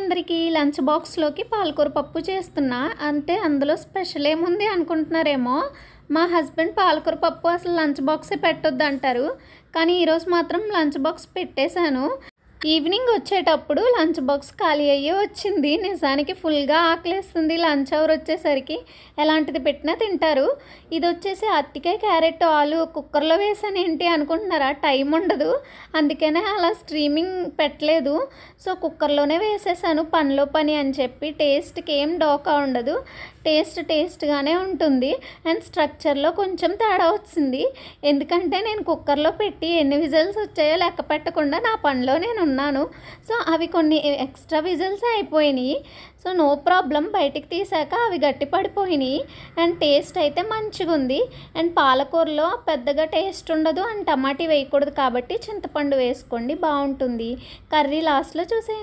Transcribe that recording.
అందరికీ లంచ్ బాక్స్లోకి పాలకూర పప్పు చేస్తున్నా. అంటే అందులో స్పెషల్ ఏముంది అనుకుంటున్నారేమో. మా హస్బెండ్ పాలకూర పప్పు అసలు లంచ్ బాక్సే పెట్టొద్దు అంటారు. కానీ ఈరోజు మాత్రం లంచ్ బాక్స్ పెట్టేశాను. ఈవినింగ్ వచ్చేటప్పుడు లంచ్ బాక్స్ ఖాళీ అయ్యే వచ్చింది. నిజానికి ఫుల్గా ఆకలేస్తుంది. లంచ్ అవర్ వచ్చేసరికి ఎలాంటిది పెట్టినా తింటారు. ఇది వచ్చేసి అరటికాయ, క్యారెట్, ఆలు కుక్కర్లో వేసాను ఏంటి అనుకుంటున్నారా? టైం ఉండదు, అందుకనే అలా స్ట్రీమింగ్ పెట్టలేదు. సో కుక్కర్లోనే వేసేసాను, పనిలో పని అని చెప్పి. టేస్ట్కి ఏం డోకా ఉండదు, టేస్ట్గానే ఉంటుంది. అండ్ స్ట్రక్చర్లో కొంచెం తేడా వచ్చింది, ఎందుకంటే నేను కుక్కర్లో పెట్టి ఎన్ని విజిల్స్ వచ్చాయో లెక్క పెట్టకుండా నా పనిలో నేను ఉన్నాను. సో అవి కొన్ని ఎక్స్ట్రా విజిల్స్ అయిపోయినాయి. సో నో ప్రాబ్లం, బయటికి తీసాక అవి గట్టి పడిపోయినాయి. అండ్ టేస్ట్ అయితే మంచిగా ఉంది. అండ్ పాలకూరలో పెద్దగా టేస్ట్ ఉండదు. అండ్ టమాటీ వేయకూడదు కాబట్టి చింతపండు వేసుకోండి, బాగుంటుంది. కర్రీ లాస్ట్లో చూసే